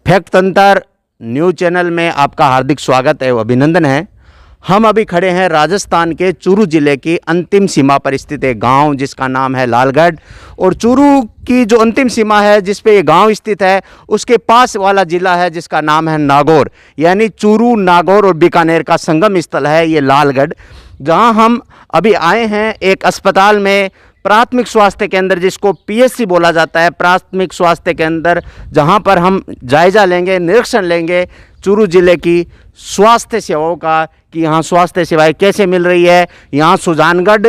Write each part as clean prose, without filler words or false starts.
Fact तंत्र news channel में आपका हार्दिक स्वागत है, अभिनंदन है। हम अभी खड़े हैं राजस्थान के चूरू जिले की अंतिम सीमा पर स्थित एक गांव जिसका नाम है लालगढ़। और चूरू की जो अंतिम सीमा है जिस पे ये गांव स्थित है उसके पास वाला जिला है जिसका नाम है नागौर, यानी चूरू, नागौर और बीकानेर का संगम स्थल है ये लालगढ़। जहां हम अभी आए हैं एक अस्पताल में, प्राथमिक स्वास्थ्य केंद्र जिसको पीएचसी बोला जाता है, प्राथमिक स्वास्थ्य केंद्र, जहां पर हम जायजा लेंगे, निरीक्षण लेंगे चूरू जिले की स्वास्थ्य सेवाओं का कि यहाँ स्वास्थ्य सेवाएं कैसे मिल रही है। यहाँ सुजानगढ़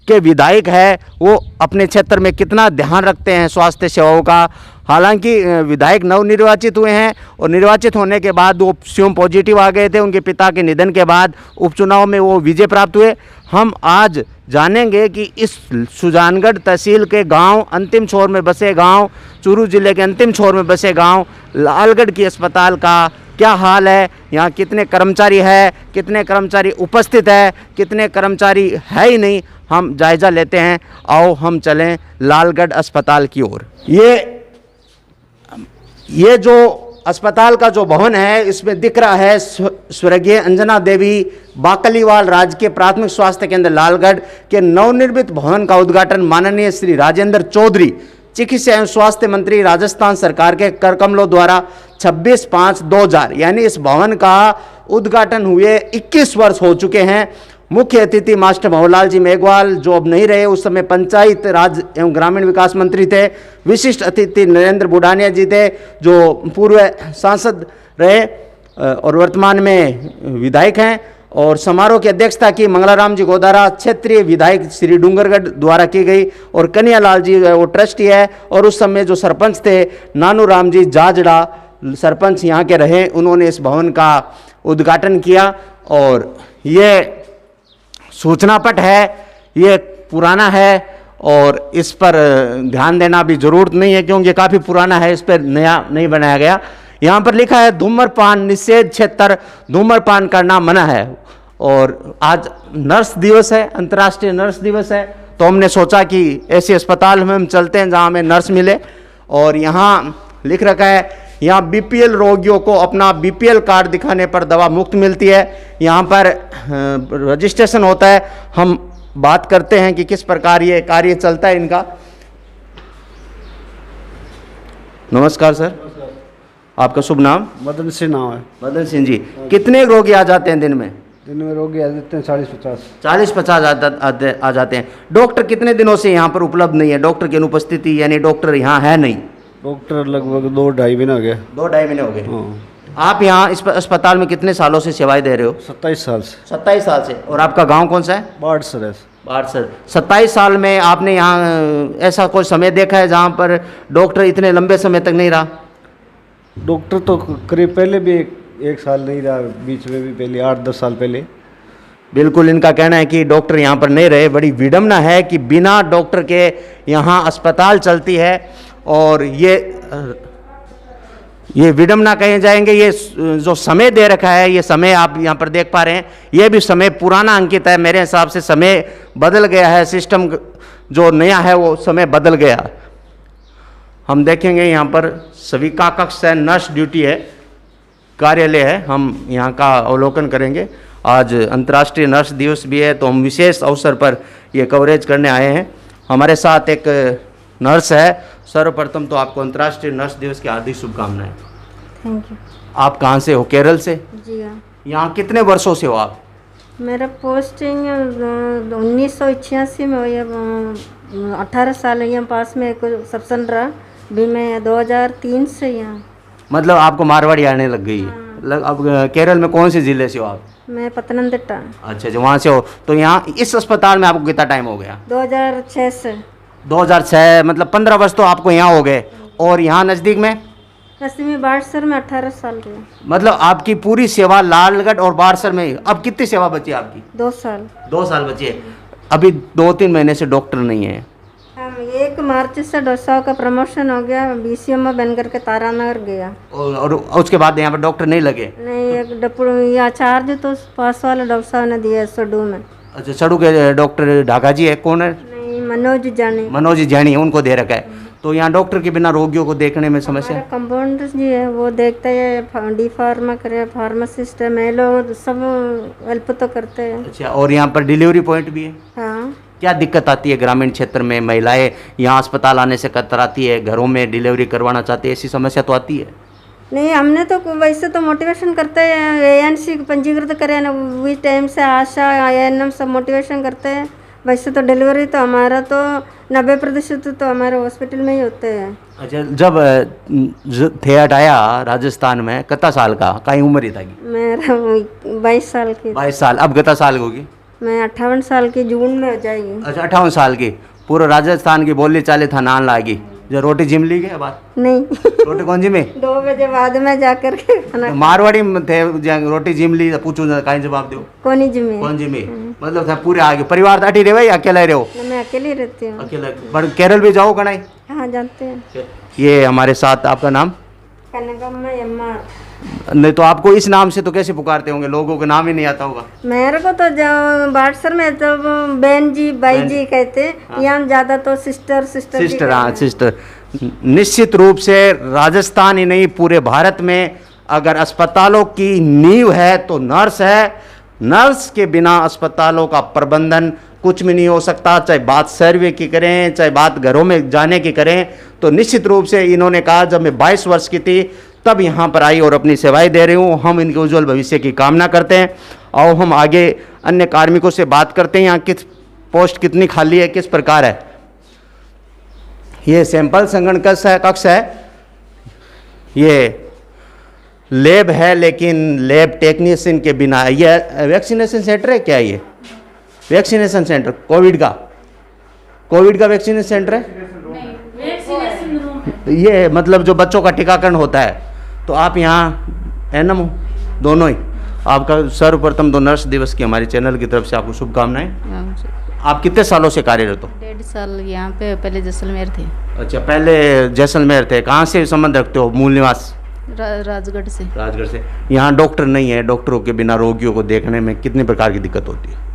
के विधायक है वो अपने क्षेत्र में कितना ध्यान रखते हैं स्वास्थ्य सेवाओं का। हालांकि विधायक नवनिर्वाचित हुए हैं और निर्वाचित होने के बाद वो स्वयं पॉजिटिव आ गए थे, उनके पिता के निधन के बाद उपचुनाव में वो विजय प्राप्त हुए। हम आज जानेंगे कि इस सुजानगढ़ तहसील के गांव, अंतिम छोर में बसे गांव, चूरू जिले के अंतिम छोर में बसे गांव लालगढ़ की अस्पताल का क्या हाल है, यहाँ कितने कर्मचारी है, कितने कर्मचारी उपस्थित है, कितने कर्मचारी है ही नहीं, हम जायज़ा लेते हैं। आओ हम चलें लालगढ़ अस्पताल की ओर। ये जो अस्पताल का जो भवन है इसमें दिख रहा है स्वर्गीय अंजना देवी बाकलीवाल राजकीय प्राथमिक स्वास्थ्य केंद्र लालगढ़ के नवनिर्मित भवन का उद्घाटन माननीय श्री राजेंद्र चौधरी, चिकित्सा एवं स्वास्थ्य मंत्री, राजस्थान सरकार के करकमलों द्वारा 26/5/2000 यानी इस भवन का उद्घाटन हुए 21 वर्ष हो चुके हैं। मुख्य अतिथि मास्टर भंवरलाल जी मेघवाल जो अब नहीं रहे, उस समय पंचायत राज एवं ग्रामीण विकास मंत्री थे। विशिष्ट अतिथि नरेंद्र बुडानिया जी थे जो पूर्व सांसद रहे और वर्तमान में विधायक हैं। और समारोह की अध्यक्षता की मंगलाराम जी गोदारा, क्षेत्रीय विधायक श्री डूंगरगढ़ द्वारा की गई। और कन्हैयालाल जी वो ट्रस्टी है। और उस समय जो सरपंच थे नानू राम जी जाजड़ा, सरपंच यहाँ के रहे, उन्होंने इस भवन का उद्घाटन किया। और ये सूचना पट है, ये पुराना है और इस पर ध्यान देना भी जरूरत नहीं है क्योंकि ये काफ़ी पुराना है, इस पर नया नहीं बनाया गया। यहाँ पर लिखा है धूम्रपान निषेध क्षेत्र, धूम्रपान करना मना है। और आज नर्स दिवस है, अंतर्राष्ट्रीय नर्स दिवस है, तो हमने सोचा कि ऐसे अस्पताल में हम चलते हैं जहाँ हमें नर्स मिले। और यहाँ लिख रखा है यहाँ बीपीएल रोगियों को अपना बीपीएल कार्ड दिखाने पर दवा मुफ्त मिलती है। यहाँ पर रजिस्ट्रेशन होता है। हम बात करते हैं कि किस प्रकार ये कार्य चलता है इनका। नमस्कार सर, आपका शुभ नाम? मदन सिंह नाम है। मदन सिंह जी, कितने रोगी आ जाते हैं दिन में? दिन में रोगी आ जाते हैं 40-50। 40-50 आ जाते हैं। डॉक्टर कितने दिनों से यहाँ पर उपलब्ध नहीं है? डॉक्टर की अनुपस्थिति यानी डॉक्टर यहाँ है नहीं? डॉक्टर लगभग 2-2.5 महीने हो गए। 2-2.5 महीने हो गए। हाँ। आप यहाँ इस अस्पताल में कितने सालों से सेवाएं दे रहे हो? 27 साल से। 27 साल से। और आपका गांव कौन सा है? बाढ़सर है। बाढ़सर। 27 साल में आपने यहाँ ऐसा कोई समय देखा है जहाँ पर डॉक्टर इतने लंबे समय तक नहीं रहा? डॉक्टर तो करीब पहले भी एक साल नहीं रहा, बीच में भी पहले 8-10 साल पहले। बिल्कुल, इनका कहना है कि डॉक्टर यहाँ पर नहीं रहे। बड़ी विडम्बना है कि बिना डॉक्टर के यहाँ अस्पताल चलती है। और ये विडम्बना कहे जाएंगे। ये जो समय दे रखा है, ये समय आप यहाँ पर देख पा रहे हैं, ये भी समय पुराना अंकित है। मेरे हिसाब से समय बदल गया है, सिस्टम जो नया है वो समय बदल गया। हम देखेंगे यहाँ पर सभी का कक्ष है, नर्स ड्यूटी है, कार्यालय है, हम यहाँ का अवलोकन करेंगे। आज अंतर्राष्ट्रीय नर्स दिवस भी है तो हम विशेष अवसर पर ये कवरेज करने आए हैं। हमारे साथ एक नर्स है। सर्वप्रथम तो आपको अंतर्राष्ट्रीय नर्स दिवस की हार्दिक शुभकामनाएं। Thank you. आप कहाँ से हो? केरल से? जी हाँ। यहाँ कितने वर्षों से हो आप? मेरा पोस्टिंग 1986 में हुई है। 18 साल यहाँ पास में एक सप्सन रहा। भी मैं 2003 से यहाँ। मतलब आपको मारवाड़ी आने लग गई है। अब केरल में कौन से जिले से हो आप? मैं पतनमतिट्टा। अच्छा, वहाँ से हो। तो यहाँ इस अस्पताल में आपको कितना टाइम हो गया? 2006 से। 2006, मतलब 15 वर्ष तो आपको यहाँ हो गए। और यहाँ नज़दीक में बाढ़सर में 18 साल के। मतलब आपकी पूरी सेवा लालगढ़ और बाढ़सर में। अब कितनी सेवा बची है आपकी? 2 साल। 2 साल बची है। अभी 2-3 महीने से डॉक्टर नहीं है। 1 मार्च से डोसा का प्रमोशन हो गया, बीसीएमओ बनकर के तारानगर गया। और उसके बाद यहाँ पर डॉक्टर नहीं लगे? नहीं, एक आचार्य तो पास वाला डोसा ने दिया सडू में। अच्छा, सडू के डॉक्टर ढाका जी है, कौन है? नहीं, मनोज जानी। मनोज जैनी, उनको दे रखा है। तो यहाँ डॉक्टर के बिना रोगियों को देखने में समस्या हमारा कंपाउंडर जी है, वो देखते हैं, डी फार्मा करे, फार्मासिस्ट है, मैं लोग सब हेल्प तो करते हैं। अच्छा, और यहाँ पर डिलीवरी पॉइंट भी है। हाँ, क्या दिक्कत आती है ग्रामीण क्षेत्र में? महिलाएं यहाँ अस्पताल आने से कतराती है, घरों में डिलीवरी करवाना चाहती है, ऐसी समस्या तो आती है? नहीं, हमने तो वैसे तो मोटिवेशन करते हैं, एएनसी पंजीकृत करें ना, वही टाइम से आशा एएनएम सब मोटिवेशन करते हैं। वैसे तो डिलीवरी तो हमारा तो 90% तो हमारे हॉस्पिटल में ही होते हैं। अच्छा, जब थिएट आया राजस्थान में कता साल का कहीं उम्र ही था कि? मेरा 22 साल की, 22 साल। अब कता साल होगी? मैं 58 साल की जून में हो जाएगी। अच्छा, 58 साल की। पूरा राजस्थान की बोली चाले था नान लागी। जो रोटी जिम ली गई बात? नहीं रोटी कौन जिमे? 2 बजे बाद में जाकर के खाना मारवाड़ी में थे, रोटी जिम ली पूछू कहीं जवाब दो कौन जिम्मे। कौन जिमे? मतलब था पूरे आगे परिवार अठी रहे या अकेला रहे हो? मैं अकेली रहती हूँ। अकेला। पर केरल भी जाओ कनाई? हाँ, जानते हैं। ये हमारे साथ, आपका नाम? कनकम्मा एमआर। नहीं तो आपको इस नाम से तो कैसे पुकारते होंगे? लोगों को नाम ही नहीं आता होगा। मेरे को तो जो बाटसर में तो बहन जी भाई जी कहते, यहाँ ज्यादा तो सिस्टर सिस्टर सिस्टर। हाँ, सिस्टर। निश्चित रूप से राजस्थान ही नहीं पूरे भारत में अगर अस्पतालों की नींव है तो नर्स है। नर्स के बिना अस्पतालों का प्रबंधन कुछ भी नहीं हो सकता। चाहे बात सर्वे की करें, चाहे बात घरों में जाने की करें, तो निश्चित रूप से इन्होंने कहा जब मैं 22 वर्ष की थी तब यहाँ पर आई और अपनी सेवाएं दे रही हूँ। हम इनके उज्जवल भविष्य की कामना करते हैं। और हम आगे अन्य कार्मिकों से बात करते हैं यहाँ किस पोस्ट कितनी खाली है, किस प्रकार है। ये सैंपल संग्रहण कक्ष है, ये लैब है, लेकिन लैब टेक्नीशियन के बिना। ये वैक्सीनेशन सेंटर है क्या? ये वैक्सीनेशन सेंटर कोविड का वैक्सीनेशन सेंटर है? ये मतलब जो बच्चों का टीकाकरण होता है। तो आप यहाँ एनएम हो दोनों ही। आपका सर्वप्रथम तो नर्स दिवस की हमारे चैनल की तरफ से आपको शुभकामनाएं। आप कितने सालों से कार्यरत हो? 1.5 साल यहाँ पे, पहले जैसलमेर थे। अच्छा, पहले जैसलमेर थे। कहाँ से संबंध रखते हो? मूल निवास? राजगढ़ से। राजगढ़ से। यहाँ डॉक्टर नहीं है, डॉक्टरों के बिना रोगियों को देखने में कितनी प्रकार की दिक्कत होती है?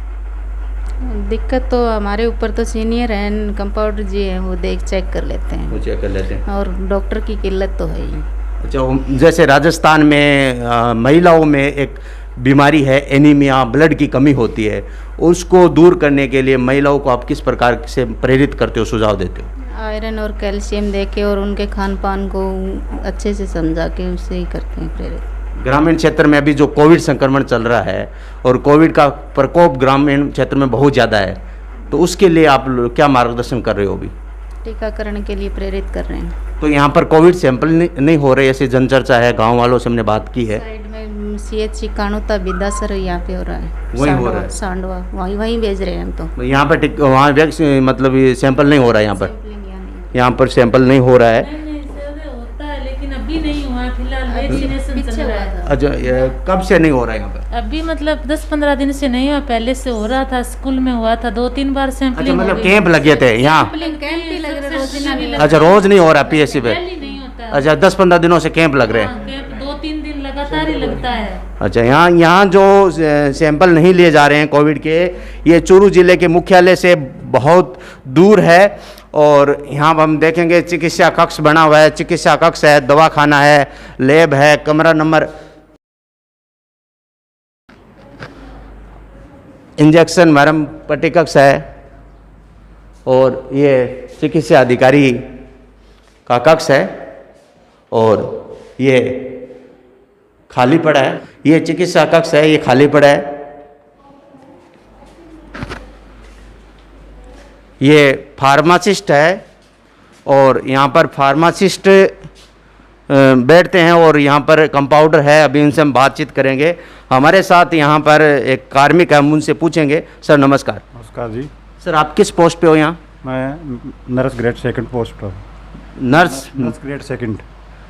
दिक्कत तो हमारे ऊपर तो सीनियर हैं, कंपाउंडर जी हैं, वो चेक कर लेते हैं। वो चेक कर लेते हैं। और डॉक्टर की किल्लत तो है ही। अच्छा, जैसे राजस्थान में महिलाओं में एक बीमारी है एनीमिया, ब्लड की कमी होती है, उसको दूर करने के लिए महिलाओं को आप किस प्रकार से प्रेरित करते हो, सुझाव देते हो? आयरन और कैल्शियम दे के और उनके खान पान को अच्छे से समझा के उससे ही करते हैं प्रेरित। ग्रामीण क्षेत्र में अभी जो कोविड संक्रमण चल रहा है और कोविड का प्रकोप ग्रामीण क्षेत्र में बहुत ज़्यादा है, तो उसके लिए आप क्या मार्गदर्शन कर रहे हो? अभी टीकाकरण के लिए प्रेरित कर रहे हैं। तो यहाँ पर कोविड सैंपल नहीं हो रहे, ऐसी जनचर्चा है, गांव वालों से हमने बात की है। साइड में CHC कानोता बिदासर यहाँ पे हो रहा है, वहीं हो रहा है। सांडवा वहीं भेज रहे हैं हम तो। यहाँ पर वहाँ वैक्सीन मतलब ये सैंपल नहीं हो रहा है यहाँ पर? यहाँ पर सैंपल नहीं हो रहा है। होता है लेकिन अभी नहीं हुआ, फिलहाल वैक्सीनेशन चल रहा है। अच्छा, कब से नहीं हो रहा है यहाँ पर? अभी मतलब 10-15 दिन से नहीं हुआ, पहले से हो रहा था। स्कूल में हुआ था 2-3 बार अच्छा, सैंपलिंग। मतलब कैंप लगे थे यहाँ? अच्छा, रोज नहीं हो रहा PSC पे? नहीं होता। अच्छा, 10-15 दिनों से कैंप लग रहे हैं। कैंप 2-3 दिन लगातार ही लगता है। अच्छा, यहाँ जो सैंपल नहीं लिए जा रहे हैं कोविड के, ये चूरू जिले के मुख्यालय से बहुत दूर है। और यहाँ हम देखेंगे चिकित्सा कक्ष बना हुआ है, चिकित्सा कक्ष है, दवाखाना है, लैब है, कमरा नंबर, इंजेक्शन मरहम पट्टी कक्ष है, और ये चिकित्सा अधिकारी का कक्ष है, और ये खाली पड़ा है। ये चिकित्सा कक्ष है, ये खाली पड़ा है। ये फार्मासिस्ट है और यहाँ पर फार्मासिस्ट बैठते हैं, और यहाँ पर कंपाउंडर है। अभी इनसे हम बातचीत करेंगे। हमारे साथ यहाँ पर एक कार्मिक है, हम उनसे पूछेंगे। सर नमस्कार। नमस्कार जी। सर आप किस पोस्ट पे हो यहाँ? मैं नर्स ग्रेड 2 पोस्ट पर। Nurse grade 2।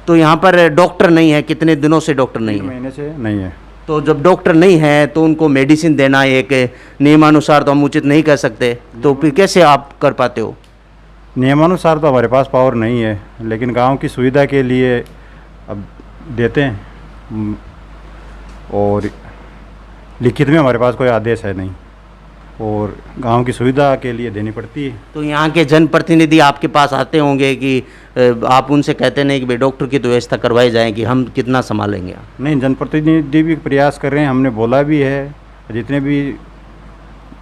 तो यहाँ पर डॉक्टर नहीं है, कितने दिनों से डॉक्टर नहीं 3 है? महीने से नहीं है। तो जब डॉक्टर नहीं है तो उनको मेडिसिन देना एक नियमानुसार तो हम उचित नहीं कर सकते, तो फिर कैसे आप कर पाते हो? नियमानुसार तो हमारे पास पावर नहीं है, लेकिन गांव की सुविधा के लिए अब देते हैं। और लिखित में हमारे पास कोई आदेश है नहीं। और गांव की सुविधा के लिए देनी पड़ती है। तो यहाँ के जनप्रतिनिधि आपके पास आते होंगे कि आप उनसे कहते नहीं कि भाई डॉक्टर की तो व्यवस्था करवाई जाए कि हम कितना संभालेंगे? नहीं, जनप्रतिनिधि भी प्रयास कर रहे हैं, हमने बोला भी है। जितने भी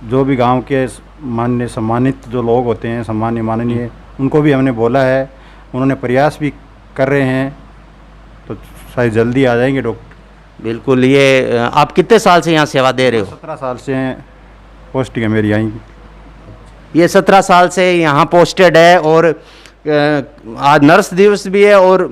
जो भी गांव के मान्य सम्मानित जो लोग होते हैं, सम्मान्य माननीय, उनको भी हमने बोला है, उन्होंने प्रयास भी कर रहे हैं, तो शायद जल्दी आ जाएंगे डॉक्टर। बिल्कुल। ये आप कितने साल से यहाँ सेवा दे रहे हो? 17 साल से पोस्टिंग है मेरी आई। ये 17 साल से यहाँ पोस्टेड है और आज नर्स दिवस भी है। और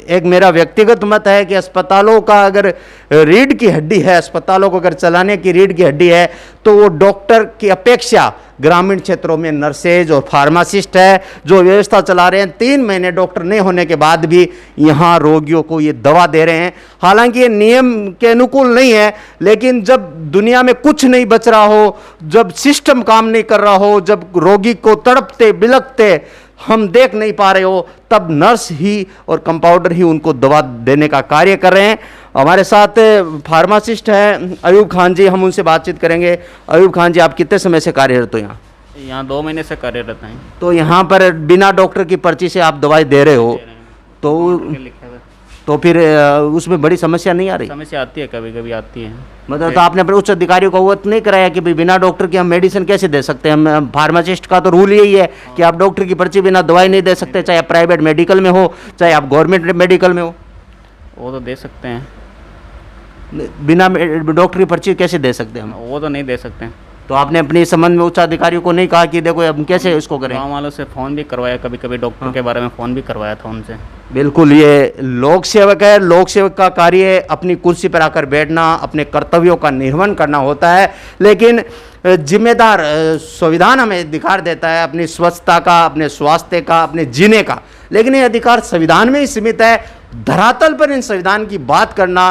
एक मेरा व्यक्तिगत मत है कि अस्पतालों का अगर रीढ़ की हड्डी है, अस्पतालों को अगर चलाने की रीढ़ की हड्डी है, तो वो डॉक्टर की अपेक्षा ग्रामीण क्षेत्रों में नर्सेज और फार्मासिस्ट है जो व्यवस्था चला रहे हैं। 3 महीने डॉक्टर नहीं होने के बाद भी यहाँ रोगियों को ये दवा दे रहे हैं। हालांकि ये नियम के अनुकूल नहीं है, लेकिन जब दुनिया में कुछ नहीं बच रहा हो, जब सिस्टम काम नहीं कर रहा हो, जब रोगी को तड़पते बिलखते हम देख नहीं पा रहे हो, तब नर्स ही और कंपाउंडर ही उनको दवा देने का कार्य कर रहे हैं। हमारे साथ फार्मासिस्ट हैं अयूब खान जी, हम उनसे बातचीत करेंगे। अयूब खान जी, आप कितने समय से कार्यरत हो यहाँ? यहाँ 2 महीने से कार्यरत हैं। तो यहाँ पर बिना डॉक्टर की पर्ची से आप दवाई दे रहे हो, तो फिर उसमें बड़ी समस्या नहीं आ रही? समस्या आती है, कभी कभी आती है। मतलब तो आपने अपने उच्च अधिकारियों को अवगत नहीं कराया कि भाई बिना डॉक्टर के हम मेडिसिन कैसे दे सकते हैं? हम फार्मासिस्ट का तो रूल यही है कि आप डॉक्टर की पर्ची बिना दवाई नहीं दे सकते, चाहे आप प्राइवेट मेडिकल में हो, चाहे आप गवर्नमेंट मेडिकल में हो। वो तो दे सकते हैं, बिना डॉक्टर की पर्ची कैसे दे सकते हैं हम? वो तो नहीं दे सकते। तो आपने अपने इस संबंध में उच्च अधिकारियों को नहीं कहा कि देखो हम कैसे इसको करें? गाँव वालों से फ़ोन भी करवाया, कभी कभी डॉक्टर के बारे में फ़ोन भी करवाया था उनसे। बिल्कुल, ये लोक सेवक है। लोक सेवक का कार्य अपनी कुर्सी पर आकर बैठना, अपने कर्तव्यों का निर्वहन करना होता है, लेकिन जिम्मेदार संविधान हमें अधिकार देता है अपनी स्वच्छता का, अपने स्वास्थ्य का, अपने जीने का, लेकिन ये अधिकार संविधान में ही सीमित है। धरातल पर इन संविधान की बात करना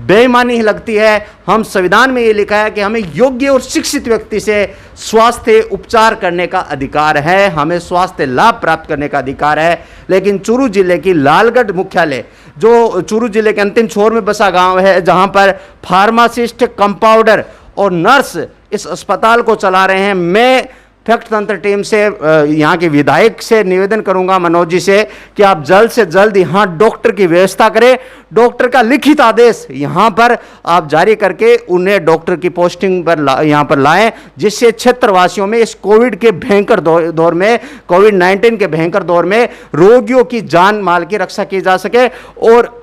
बेईमानी ही लगती है। हम संविधान में ये लिखा है कि हमें योग्य और शिक्षित व्यक्ति से स्वास्थ्य उपचार करने का अधिकार है, हमें स्वास्थ्य लाभ प्राप्त करने का अधिकार है। लेकिन चूरू जिले की लालगढ़ मुख्यालय, जो चूरू जिले के अंतिम छोर में बसा गांव है, जहां पर फार्मासिस्ट, कंपाउंडर और नर्स इस अस्पताल को चला रहे हैं, मैं फैक्ट तंत्र टीम से, यहाँ के विधायक से निवेदन करूंगा, मनोज जी से, कि आप जल्द से जल्द यहाँ डॉक्टर की व्यवस्था करें। डॉक्टर का लिखित आदेश यहाँ पर आप जारी करके उन्हें डॉक्टर की पोस्टिंग पर यहाँ पर लाएं, जिससे क्षेत्रवासियों में इस कोविड के भयंकर दौर में, कोविड-19 के भयंकर दौर में रोगियों की जान माल की रक्षा की जा सके। और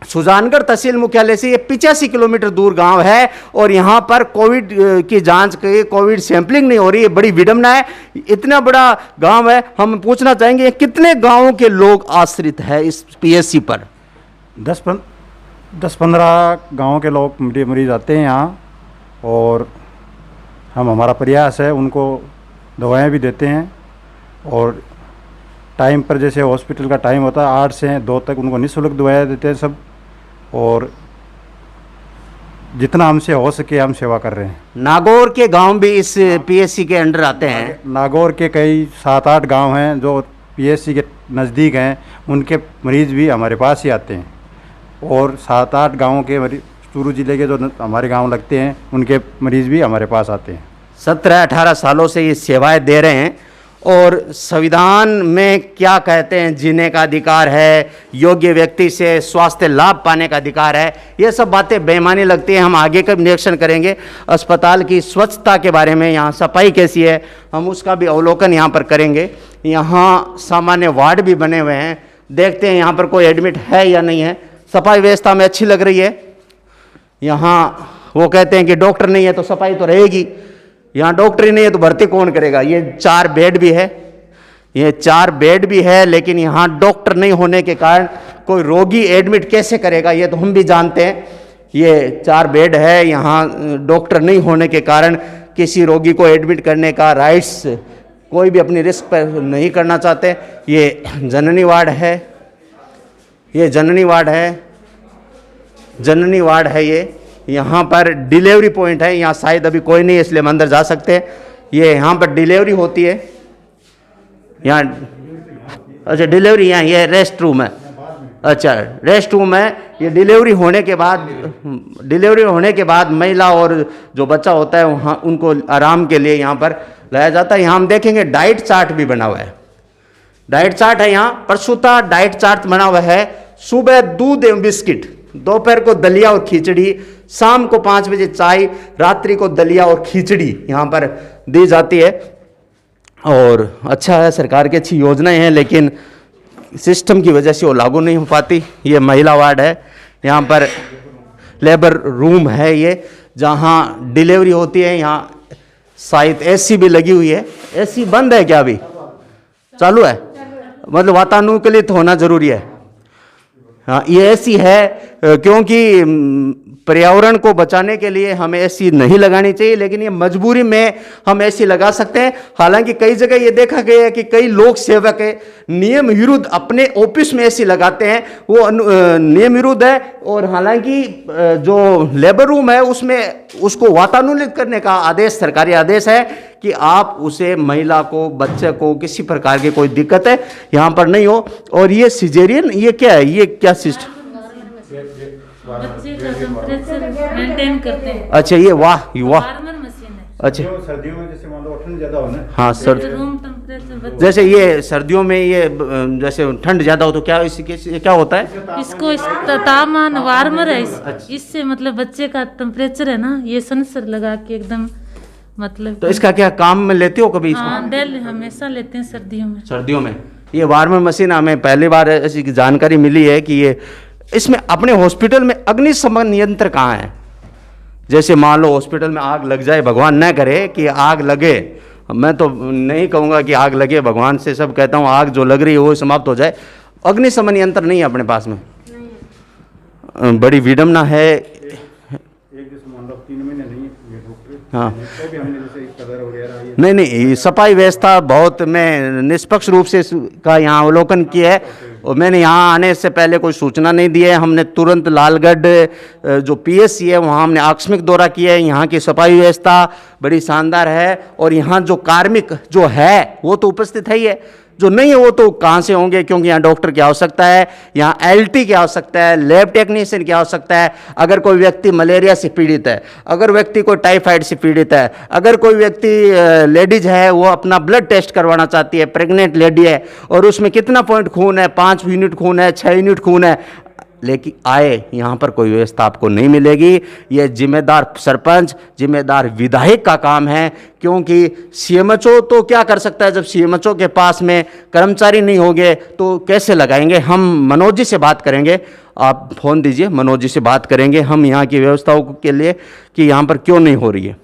सुजानगढ़ तहसील मुख्यालय से ये 85 किलोमीटर दूर गांव है और यहाँ पर कोविड की जांच की, कोविड सैंपलिंग नहीं हो रही है। बड़ी विडंबना है। इतना बड़ा गांव है, हम पूछना चाहेंगे कितने गांवों के लोग आश्रित है इस पीएससी पर? 10-15 गाँव के लोग मरीज आते हैं यहाँ, और हमारा प्रयास है उनको दवाएं भी देते हैं, और टाइम पर, जैसे हॉस्पिटल का टाइम होता है 8 से 2 तक, उनको निःशुल्क दवाएं देते हैं सब, और जितना हमसे हो सके हम सेवा कर रहे हैं। नागौर के गांव भी इस पीएससी के अंडर आते हैं? नागौर के कई 7-8 गांव हैं जो पीएससी के नज़दीक हैं, उनके मरीज़ भी हमारे पास ही आते हैं, और 7-8 गाँवों के चूरू जिले के जो हमारे गांव लगते हैं उनके मरीज़ भी हमारे पास आते हैं। 17-18 सालों से ये सेवाएं दे रहे हैं, और संविधान में क्या कहते हैं, जीने का अधिकार है, योग्य व्यक्ति से स्वास्थ्य लाभ पाने का अधिकार है, ये सब बातें बेईमानी लगती है। हम आगे का निरीक्षण करेंगे अस्पताल की स्वच्छता के बारे में, यहाँ सफाई कैसी है, हम उसका भी अवलोकन यहाँ पर करेंगे। यहाँ सामान्य वार्ड भी बने हुए हैं, देखते हैं यहाँ पर कोई एडमिट है या नहीं है। सफाई व्यवस्था में अच्छी लग रही है। यहाँ वो कहते हैं कि डॉक्टर नहीं है तो सफाई तो रहेगी, यहाँ डॉक्टर ही नहीं है तो भर्ती कौन करेगा? ये 4 बेड भी है, ये 4 बेड भी है, लेकिन यहाँ डॉक्टर नहीं होने के कारण कोई रोगी एडमिट कैसे करेगा, ये तो हम भी जानते हैं। ये 4 बेड है, यहाँ डॉक्टर नहीं होने के कारण किसी रोगी को एडमिट करने का राइट्स कोई भी अपनी रिस्क पर नहीं करना चाहते। ये जननी वार्ड है, ये जननी वार्ड है, जननी वार्ड है ये। यहाँ पर डिलीवरी पॉइंट है, यहाँ शायद अभी कोई नहीं है इसलिए हम अंदर जा सकते हैं। ये यहाँ पर डिलीवरी होती है, यहाँ अच्छा डिलीवरी, यहाँ ये रेस्ट रूम है, अच्छा, रेस्ट रूम है। ये डिलीवरी होने के बाद महिला और जो बच्चा होता है वहाँ उनको आराम के लिए यहाँ पर लाया जाता है। यहाँ हम देखेंगे डाइट चार्ट भी बना हुआ है। डाइट चार्ट है यहाँ, प्रसूता डाइट चार्ट बना हुआ है। सुबह दूध एवं बिस्किट, दोपहर को दलिया और खिचड़ी, शाम को 5 बजे चाय, रात्रि को दलिया और खिचड़ी यहाँ पर दी जाती है। और अच्छा है, सरकार की अच्छी योजनाएं हैं, लेकिन सिस्टम की वजह से वो लागू नहीं हो पाती। ये महिला वार्ड है, यहाँ पर लेबर रूम है ये, जहाँ डिलीवरी होती है। यहाँ शायद एसी भी लगी हुई है। एसी बंद है क्या? अभी चालू है, मतलब वातानुकूलित होना जरूरी है। हाँ, ये एसी है क्योंकि पर्यावरण को बचाने के लिए हमें एसी नहीं लगानी चाहिए, लेकिन ये मजबूरी में हम एसी लगा सकते हैं। हालांकि कई जगह ये देखा गया है कि कई लोक सेवक नियम विरुद्ध अपने ऑफिस में एसी लगाते हैं, वो नियम विरुद्ध है। और हालांकि जो लेबर रूम है उसमें उसको वातानुकूलित करने का आदेश, सरकारी आदेश है कि आप उसे महिला को, बच्चे को किसी प्रकार की कोई दिक्कत है यहाँ पर नहीं हो। और ये सिजेरियन, ये क्या है, ये क्या सिस्टम? बच्चे का टेम्परेचर मेंटेन करते हैं। अच्छा, ये वाह वार्मर मशीन है। अच्छा, सर्दियों में जैसे मान लो ठंड ज़्यादा हो ना, हाँ सर, रूम टेम्परेचर जैसे ये सर्दियों में ये जैसे ठंड ज़्यादा हो तो क्या इसके क्या होता है? इसको तापमान वार्मर है इससे मतलब बच्चे का टेम्परेचर है ना, ये सेंसर लगा के एकदम मतलब। तो इसका क्या काम में लेते हो कभी? हाँ, डेली हमेशा लेते हैं सर्दियों में। सर्दियों में ये वार्मर मशीन हमें पहली बार ऐसी जानकारी मिली है कि ये इसमें अपने हॉस्पिटल में अग्निशमन नियंत्रण कहाँ है? जैसे मान लो हॉस्पिटल में आग लग जाए, भगवान न करे कि आग लगे, मैं तो नहीं कहूँगा कि आग लगे, भगवान से सब कहता हूँ आग जो लग रही है वो समाप्त हो जाए। अग्निशमन यंत्र नहीं है अपने पास में, बड़ी विडम्बना है। एक जैसे मान लो 3 महीने नहीं ये डॉक्टर, हाँ, तो भी हमने जैसे कदर वगैरह ये नहीं, सफाई व्यवस्था बहुत मैं निष्पक्ष रूप से का यहाँ अवलोकन किया है। और मैंने यहाँ आने से पहले कोई सूचना नहीं दी है। हमने तुरंत लालगढ़ जो पीएससी है वहाँ हमने आकस्मिक दौरा किया है। यहाँ की सफाई व्यवस्था बड़ी शानदार है। और यहाँ जो कार्मिक जो है वो तो उपस्थित है ही है, जो नहीं है वो तो कहाँ से होंगे, क्योंकि यहाँ डॉक्टर की आवश्यकता है, यहाँ एलटी की आवश्यकता है, लैब टेक्नीशियन की आवश्यकता है। अगर कोई व्यक्ति मलेरिया से पीड़ित है, अगर व्यक्ति कोई टाइफाइड से पीड़ित है, अगर कोई व्यक्ति लेडीज है वो अपना ब्लड टेस्ट करवाना चाहती है, प्रेग्नेंट लेडी है और उसमें कितना पॉइंट खून है, 5 यूनिट खून है, 6 यूनिट खून है, लेकिन आए यहाँ पर कोई व्यवस्था आपको नहीं मिलेगी। यह जिम्मेदार सरपंच, जिम्मेदार विधायक का काम है। क्योंकि सीएमएचओ तो क्या कर सकता है, जब सीएमएचओ के पास में कर्मचारी नहीं होंगे तो कैसे लगाएंगे? हम मनोज जी से बात करेंगे, आप फ़ोन दीजिए, मनोज जी से बात करेंगे हम यहाँ की व्यवस्थाओं के लिए कि यहाँ पर क्यों नहीं हो रही है।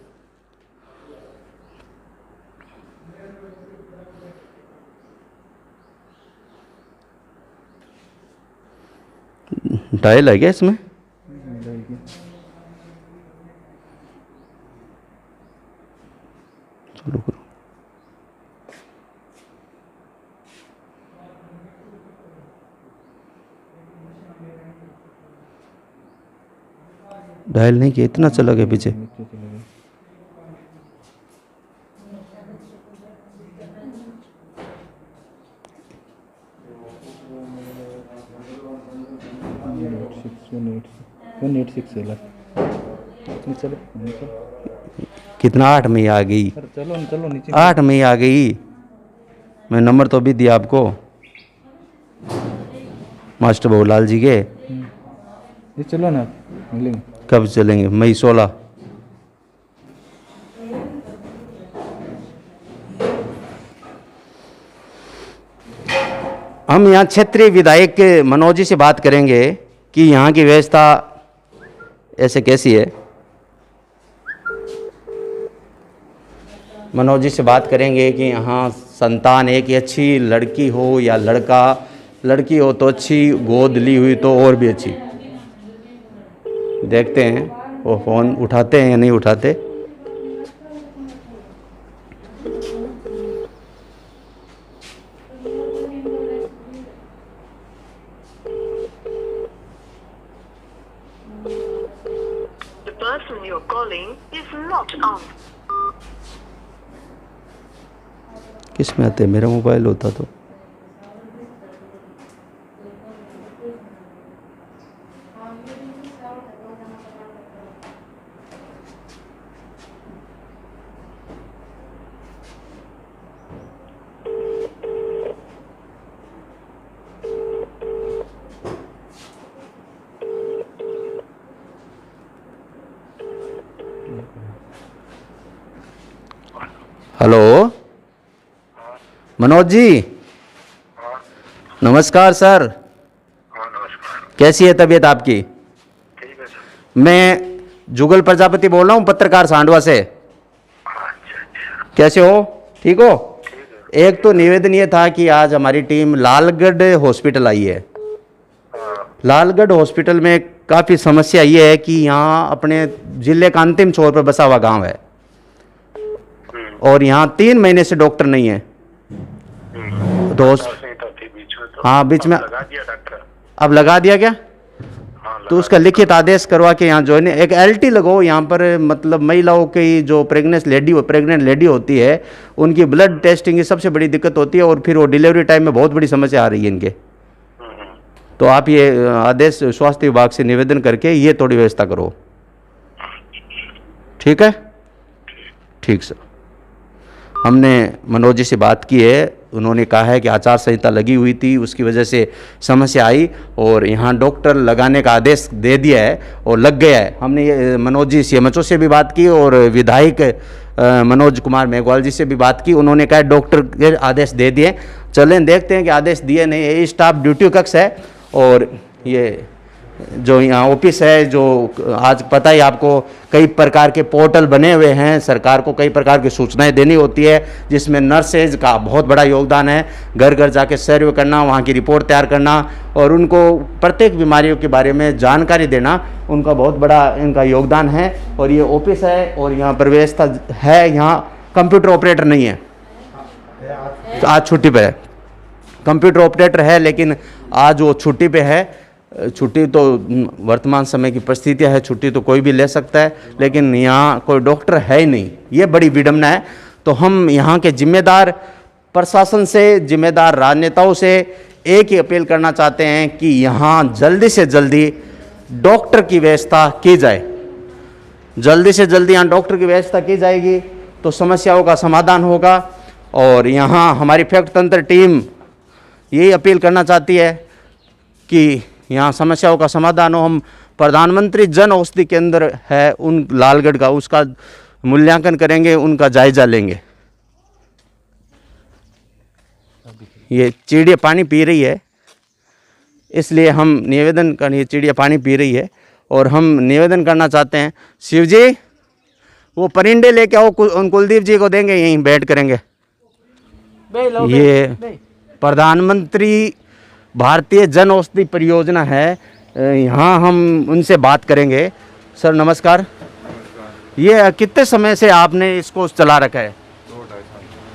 डायल है क्या इसमें? चलो करो। डायल नहीं किया, इतना चला गया पीछे। कितना? 8 में ही आ गई। चलो नीचे 8 में ही आ गई। मैं नंबर तो भी दिया आपको मास्टर बहुलाल जी के। ये चलो ना, मिलेंगे। कब चलेंगे? मई 16। हम यहाँ क्षेत्रीय विधायक मनोज जी से बात करेंगे कि यहाँ की व्यवस्था ऐसे कैसी है। मनोज जी से बात करेंगे कि यहाँ संतान एक ही अच्छी लड़की हो या लड़का, लड़की हो तो अच्छी, गोद ली हुई तो और भी अच्छी। देखते हैं वो फ़ोन उठाते हैं या नहीं उठाते। The person you're calling is not on. किस में आते? मेरा मोबाइल होता तो हेलो मनोज जी, नमस्कार सर। हाँ नमस्कार। कैसी है तबीयत आपकी? ठीक है सर। मैं जुगल प्रजापति बोल रहा हूँ, पत्रकार सांडवा से। अच्छा। कैसे हो? ठीक हो? ठीक है। एक तो निवेदन ये था कि आज हमारी टीम लालगढ़ हॉस्पिटल आई है। हाँ। लालगढ़ हॉस्पिटल में काफ़ी समस्या ये है कि यहाँ अपने जिले का अंतिम छोर पर बसा हुआ गांव है और यहाँ 3 महीने से डॉक्टर नहीं है। तो संहिता थी बीच में, तो हाँ, बीच में लगा दिया डॉक्टर। अब लगा दिया क्या? हाँ, तो उसका लिखित आदेश करवा के यहाँ ज्वाइन, एक LT लगाओ यहाँ पर। मतलब महिलाओं की जो प्रेग्नेंट लेडी होती है, उनकी ब्लड टेस्टिंग की सबसे बड़ी दिक्कत होती है और फिर वो डिलीवरी टाइम में बहुत बड़ी समस्या आ रही है इनके। तो आप ये आदेश स्वास्थ्य विभाग से निवेदन करके ये थोड़ी व्यवस्था करो, ठीक है? ठीक सर। हमने मनोज जी से बात की है, उन्होंने कहा है कि आचार संहिता लगी हुई थी, उसकी वजह से समस्या आई और यहाँ डॉक्टर लगाने का आदेश दे दिया है और लग गया है। हमने ये मनोज जी CMHO से भी बात की और विधायक मनोज कुमार मेघवाल जी से भी बात की। उन्होंने कहा डॉक्टर के आदेश दे दिए। चलें देखते हैं कि आदेश दिए नहीं। ये स्टाफ ड्यूटी कक्ष है और ये जो यहाँ ऑफिस है, जो आज पता ही आपको कई प्रकार के पोर्टल बने हुए हैं, सरकार को कई प्रकार की सूचनाएं देनी होती है, जिसमें नर्सेज का बहुत बड़ा योगदान है। घर घर जाके सर्वे करना, वहाँ की रिपोर्ट तैयार करना और उनको प्रत्येक बीमारियों के बारे में जानकारी देना, उनका बहुत बड़ा इनका योगदान है। और ये ऑफिस है और यहाँ पर व्यवस्था है। यहाँ कंप्यूटर ऑपरेटर नहीं है, आज छुट्टी पे है। कंप्यूटर ऑपरेटर है लेकिन आज वो छुट्टी पे है। छुट्टी तो वर्तमान समय की परिस्थितियाँ है, छुट्टी तो कोई भी ले सकता है, लेकिन यहाँ कोई डॉक्टर है ही नहीं। ये बड़ी विडम्बना है। तो हम यहाँ के जिम्मेदार प्रशासन से, जिम्मेदार राजनेताओं से एक ही अपील करना चाहते हैं कि यहाँ जल्दी से जल्दी डॉक्टर की व्यवस्था की जाए। जल्दी से जल्दी यहाँ डॉक्टर की व्यवस्था की जाएगी तो समस्याओं का समाधान होगा। और यहाँ हमारी फैक्ट तंत्र टीम यही अपील करना चाहती है कि यहाँ समस्याओं का समाधान हो। हम प्रधानमंत्री जन औषधि केंद्र है उन लालगढ़ का, उसका मूल्यांकन करेंगे, उनका जायजा लेंगे। ये चिड़िया पानी पी रही है, इसलिए हम निवेदन कर, ये चिड़िया पानी पी रही है और हम निवेदन करना चाहते हैं, शिव जी वो परिंदे लेके आओ, उन कुलदीप जी को देंगे, यहीं बैठ करेंगे। ये प्रधानमंत्री भारतीय जन औषधि परियोजना है, यहाँ हम उनसे बात करेंगे। सर नमस्कार। ये कितने समय से आपने इसको चला रखा है?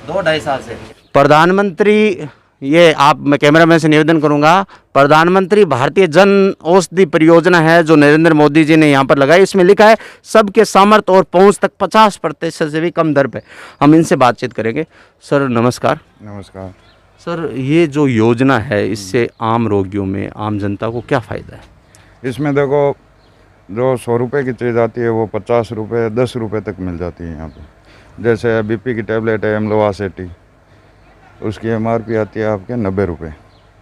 2-2.5 साल से। प्रधानमंत्री, ये आप, मैं कैमरामैन से निवेदन करूंगा, प्रधानमंत्री भारतीय जन औषधि परियोजना है जो नरेंद्र मोदी जी ने यहाँ पर लगाई। इसमें लिखा है सबके सामर्थ्य और पहुँच तक 50% से भी कम दर पे। हम इनसे बातचीत करेंगे। सर नमस्कार। नमस्कार सर, ये जो योजना है इससे आम रोगियों में, आम जनता को क्या फ़ायदा है? इसमें देखो, जो 100 रुपये की चीज़ आती है वो 50 रुपये 10 रुपये तक मिल जाती है यहाँ पे। जैसे BP की टैबलेट है एमलोवासेटी, उसकी MRP आती है आपके 90 रुपये,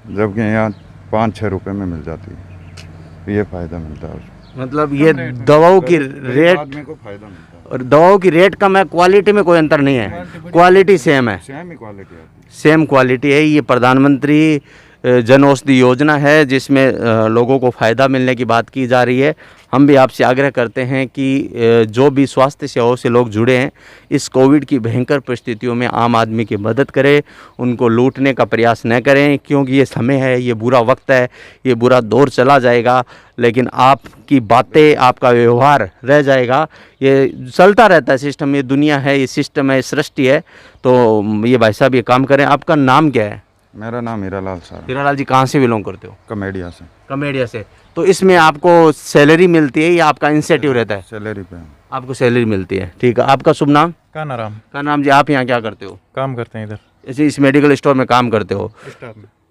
जबकि यहाँ 5-6 रुपये में मिल जाती है। तो ये फ़ायदा मिलता है उसमें। मतलब ये दवाओं की रेट आदमी को फ़ायदा मिलता है और दवाओं की रेट कम है, क्वालिटी में कोई अंतर नहीं है, क्वालिटी सेम है, सेम ही क्वालिटी आती है, सेम क्वालिटी है। ये प्रधानमंत्री जन औषधि योजना है जिसमें लोगों को फ़ायदा मिलने की बात की जा रही है। हम भी आपसे आग्रह करते हैं कि जो भी स्वास्थ्य सेवाओं से लोग जुड़े हैं, इस कोविड की भयंकर परिस्थितियों में आम आदमी की मदद करें, उनको लूटने का प्रयास न करें, क्योंकि ये समय है, ये बुरा वक्त है, ये बुरा दौर चला जाएगा, लेकिन आपकी बातें, आपका व्यवहार रह जाएगा। ये चलता रहता है सिस्टम, ये दुनिया है, ये सिस्टम है, सृष्टि है। तो ये भाई साहब ये काम करें। आपका नाम क्या है? मेरा नाम हीरालाल सर। हीरालाल जी, कहाँ से बिलोंग करते हो? कमेडिया से। कमेडिया से। तो इसमें आपको सैलरी मिलती है या आपका इंसेंटिव रहता है? सैलरी पे आपको सैलरी मिलती है, ठीक है। आपका शुभ नाम? कानाराम। कानाराम जी, आप यहाँ क्या करते हो? काम करते हैं इधर, ऐसे इस मेडिकल स्टोर में काम करते हो?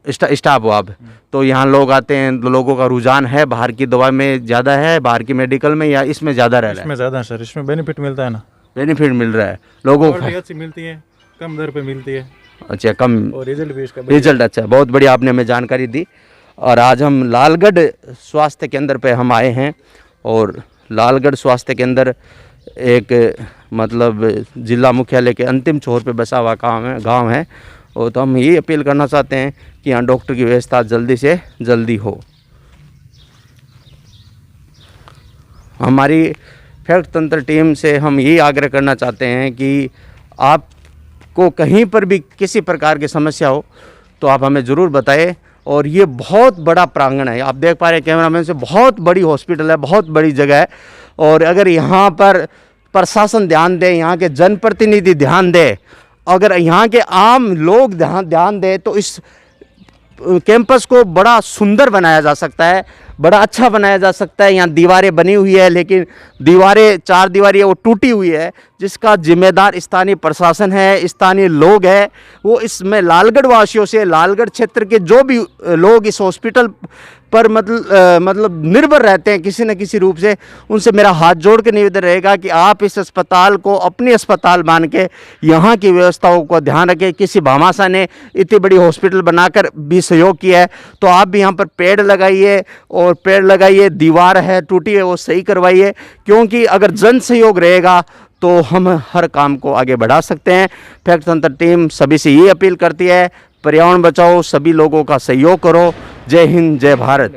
स्टाफ हो आप। तो यहाँ लोग आते हैं, तो लोगों का रुझान है बाहर की दवा में ज़्यादा है, बाहर की मेडिकल में, या इसमें ज़्यादा रह रहा है? इसमें ज़्यादा है सर, इसमें बेनिफिट मिलता है ना। बेनिफिट मिल रहा है लोगों को, अच्छी मिलती है, कम दर पे मिलती है। अच्छा, कम, और रिजल्ट भी इसका रिजल्ट अच्छा है। बहुत बढ़िया, आपने हमें जानकारी दी। और आज हम लालगढ़ स्वास्थ्य केंद्र पे हम आए हैं और लालगढ़ स्वास्थ्य केंद्र एक मतलब जिला मुख्यालय के अंतिम छोर पे बसा हुआ गांव है। और तो हम यही अपील करना चाहते हैं कि यहाँ डॉक्टर की व्यवस्था जल्दी से जल्दी हो। हमारी फैक्ट तंत्र टीम से हम यही आग्रह करना चाहते हैं कि आपको कहीं पर भी किसी प्रकार की समस्या हो तो आप हमें ज़रूर बताएं। और ये बहुत बड़ा प्रांगण है, आप देख पा रहे हैं कैमरामैन से, बहुत बड़ी हॉस्पिटल है, बहुत बड़ी जगह है। और अगर यहाँ पर प्रशासन ध्यान दे, यहाँ के जनप्रतिनिधि ध्यान दे, अगर यहाँ के आम लोग ध्यान दे तो इस कैंपस को बड़ा सुंदर बनाया जा सकता है, बड़ा अच्छा बनाया जा सकता है। यहाँ दीवारें बनी हुई है, लेकिन दीवारें 4 दीवारी है वो टूटी हुई है, जिसका जिम्मेदार स्थानीय प्रशासन है, स्थानीय लोग हैं। वो इसमें लालगढ़ वासियों से, लालगढ़ क्षेत्र के जो भी लोग इस हॉस्पिटल पर मतलब निर्भर रहते हैं किसी न किसी रूप से, उनसे मेरा हाथ जोड़ के निवेदन रहेगा कि आप इस अस्पताल को अपनी अस्पताल मान के यहाँ की व्यवस्थाओं को ध्यान रखें। किसी भामाशाह ने इतनी बड़ी हॉस्पिटल बनाकर भी सहयोग किया है, तो आप भी यहाँ पर पेड़ लगाइए, और पेड़ लगाइए, दीवार है टूटी है वो सही करवाइए, क्योंकि अगर जन सहयोग रहेगा तो हम हर काम को आगे बढ़ा सकते हैं। फैक्ट तंत्र टीम सभी से ये अपील करती है, पर्यावरण बचाओ, सभी लोगों का सहयोग करो। जय हिंद, जय भारत।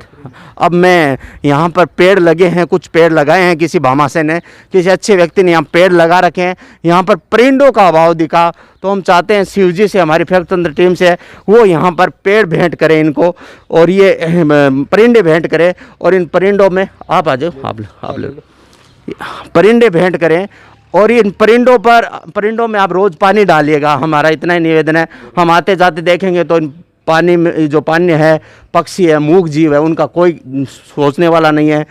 अब मैं यहाँ पर पेड़ लगे हैं, कुछ पेड़ लगाए हैं किसी भामाशाह ने, किसी अच्छे व्यक्ति ने यहाँ पेड़ लगा रखे हैं। यहाँ पर परिंदों का अभाव दिखा, तो हम चाहते हैं शिव जी से, हमारी फैक्ट तंत्र टीम से, वो यहाँ पर पेड़ भेंट करें इनको, और ये परिंदे भेंट करें। और इन परिंदों में आप आ जाओ, आप लोग परिंदे भेंट करें, और इन परिंदों में आप रोज़ पानी डालिएगा, हमारा इतना ही निवेदन है। हम आते जाते देखेंगे तो इन पानी में जो पानी है, पक्षी है, मूक जीव है, उनका कोई सोचने वाला नहीं है।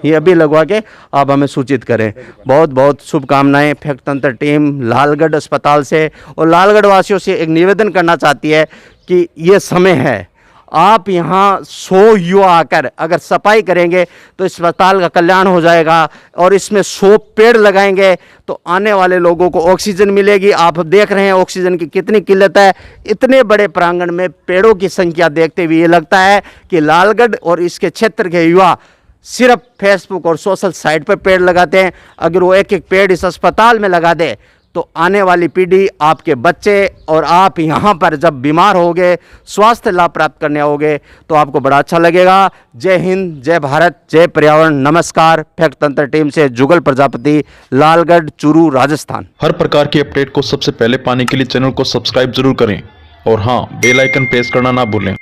ये अभी लगवा के आप हमें सूचित करें। बहुत बहुत शुभकामनाएं। फैक्ट तंत्र टीम लालगढ़ अस्पताल से और लालगढ़ वासियों से एक निवेदन करना चाहती है कि ये समय है, आप यहाँ 100 युवा आकर अगर सफाई करेंगे तो इस अस्पताल का कल्याण हो जाएगा। और इसमें 100 पेड़ लगाएंगे तो आने वाले लोगों को ऑक्सीजन मिलेगी। आप देख रहे हैं ऑक्सीजन की कितनी किल्लत है। इतने बड़े प्रांगण में पेड़ों की संख्या देखते हुए ये लगता है कि लालगढ़ और इसके क्षेत्र के युवा सिर्फ फेसबुक और सोशल साइट पर पेड़ लगाते हैं। अगर वो एक एक पेड़ इस अस्पताल में लगा दे तो आने वाली पीढ़ी, आपके बच्चे और आप यहाँ पर जब बीमार होगे, स्वास्थ्य लाभ प्राप्त करने आओगे, तो आपको बड़ा अच्छा लगेगा। जय हिंद, जय भारत, जय पर्यावरण। नमस्कार। फैक्ट तंत्र टीम से जुगल प्रजापति, लालगढ़, चूरू, राजस्थान। हर प्रकार की अपडेट को सबसे पहले पाने के लिए चैनल को सब्सक्राइब जरूर करें, और हाँ, बेल आइकन प्रेस करना ना भूलें।